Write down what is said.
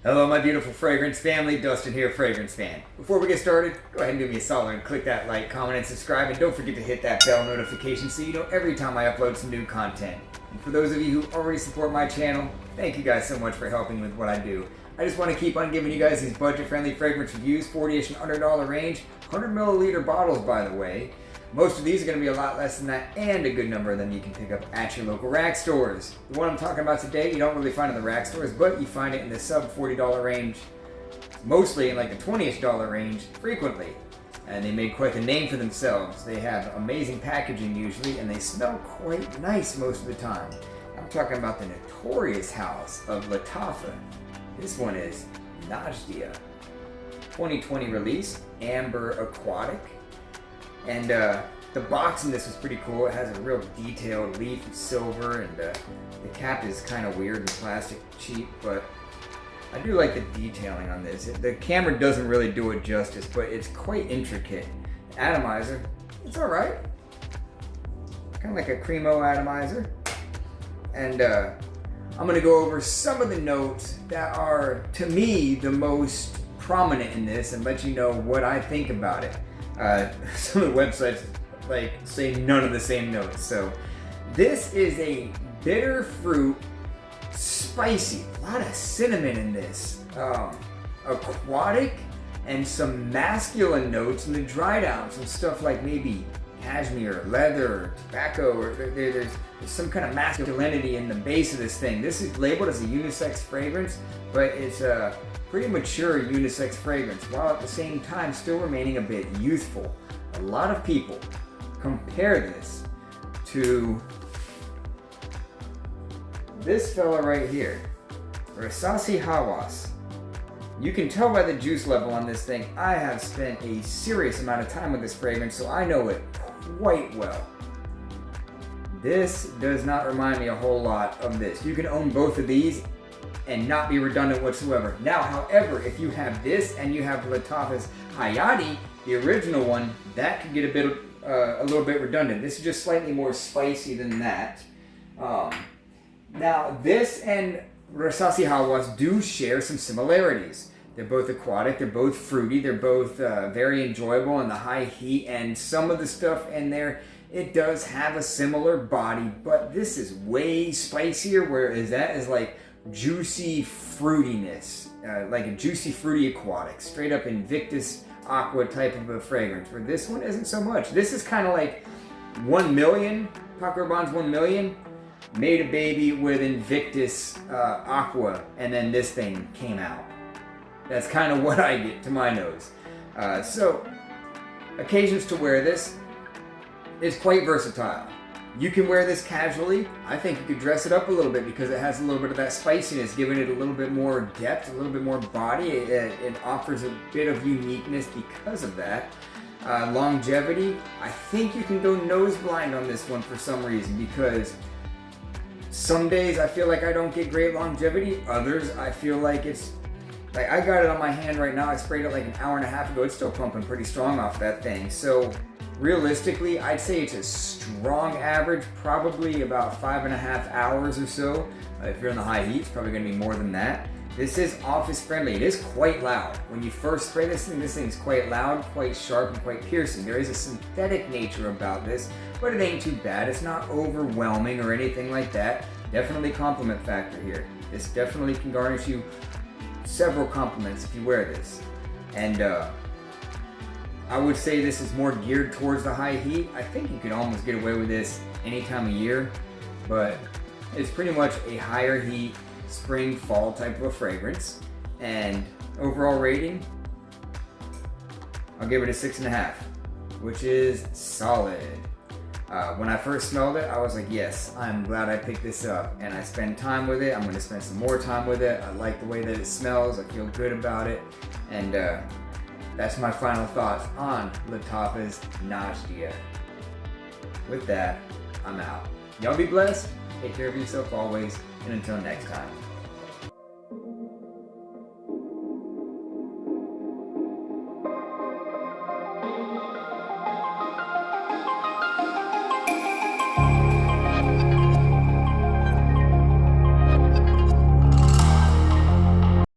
Hello my beautiful fragrance family, Dustin here, Fragrance Fan. Before we get started, go ahead and do me a solid and click that like, comment, and subscribe, and don't forget to hit that bell notification so you know every time I upload some new content. And for those of you who already support my channel, thank you guys so much for helping with what I do. I just want to keep on giving you guys these budget-friendly fragrance reviews, $40-ish and $100 range, 100 milliliter bottles by the way. Most of these are going to be a lot less than that, and a good number of them you can pick up at your local rack stores. The one I'm talking about today, you don't really find in the rack stores, but you find it in the sub $40 range, mostly in like the $20-ish range, frequently. And they made quite the name for themselves. They have amazing packaging usually, and they smell quite nice most of the time. I'm talking about the notorious house of Lattafa. This one is Najdia. 2020 release, Amber Aquatic. And the box in this was pretty cool. It has a real detailed leaf of silver, and the cap is kind of weird and plastic cheap, but I do like the detailing on this. The camera doesn't really do it justice, but it's quite intricate. Atomizer, it's alright. Kind of like a Cremo atomizer. And I'm going to go over some of the notes that are, to me, the most prominent in this and let you know what I think about it. Some of the websites say none of the same notes. So this is a bitter fruit, spicy, a lot of cinnamon in this, aquatic, and some masculine notes in the dry down. Some stuff like maybe cashmere, leather, or tobacco, or there's some kind of masculinity in the base of this thing. This is labeled as a unisex fragrance, but it's a pretty mature unisex fragrance, while at the same time still remaining a bit youthful. A lot of people compare this to this fella right here, Spacy. You can tell by the juice level on this thing, I have spent a serious amount of time with this fragrance, so I know it quite well. This does not remind me a whole lot of this. You can own both of these and not be redundant whatsoever. Now, however, if you have this and you have Lattafa's Hayati, the original one, that could get a little bit redundant. This is just slightly more spicy than that. Now, this and Spacy do share some similarities. They're both aquatic, they're both fruity, they're both very enjoyable in the high heat, and some of the stuff in there, it does have a similar body, but this is way spicier, whereas that is like juicy fruitiness, like a juicy fruity aquatic, straight up Invictus Aqua type of a fragrance, where this one isn't so much. This is kind of like 1 million, Paco Rabanne's 1 million, made a baby with Invictus Aqua, and then this thing came out. That's kind of what I get to my nose. So, occasions to wear this is quite versatile. You can wear this casually. I think you could dress it up a little bit because it has a little bit of that spiciness, giving it a little bit more depth, a little bit more body. It offers a bit of uniqueness because of that. Longevity, I think you can go nose blind on this one for some reason, because some days I feel like I don't get great longevity. Others I feel like it's, like I got it on my hand right now. I sprayed it like an hour and a half ago. It's still pumping pretty strong off that thing. So realistically, I'd say it's a strong average, probably about 5.5 hours or so. If you're in the high heat, it's probably going to be more than that. This is office friendly. It is quite loud. When you first spray this thing's quite loud, quite sharp, and quite piercing. There is a synthetic nature about this, but it ain't too bad. It's not overwhelming or anything like that. Definitely compliment factor here. This definitely can garnish you several compliments if you wear this. And I would say this is more geared towards the high heat. I think you could almost get away with this any time of year, but it's pretty much a higher heat spring fall type of a fragrance. And overall rating, I'll give it a 6.5, which is solid. When I first smelled it, I was like, yes, I'm glad I picked this up, and I spent time with it. I'm going to spend some more time with it. I like the way that it smells. I feel good about it, and that's my final thoughts on Lattafa's Najdia. With that, I'm out. Y'all be blessed. Take care of yourself always, and until next time.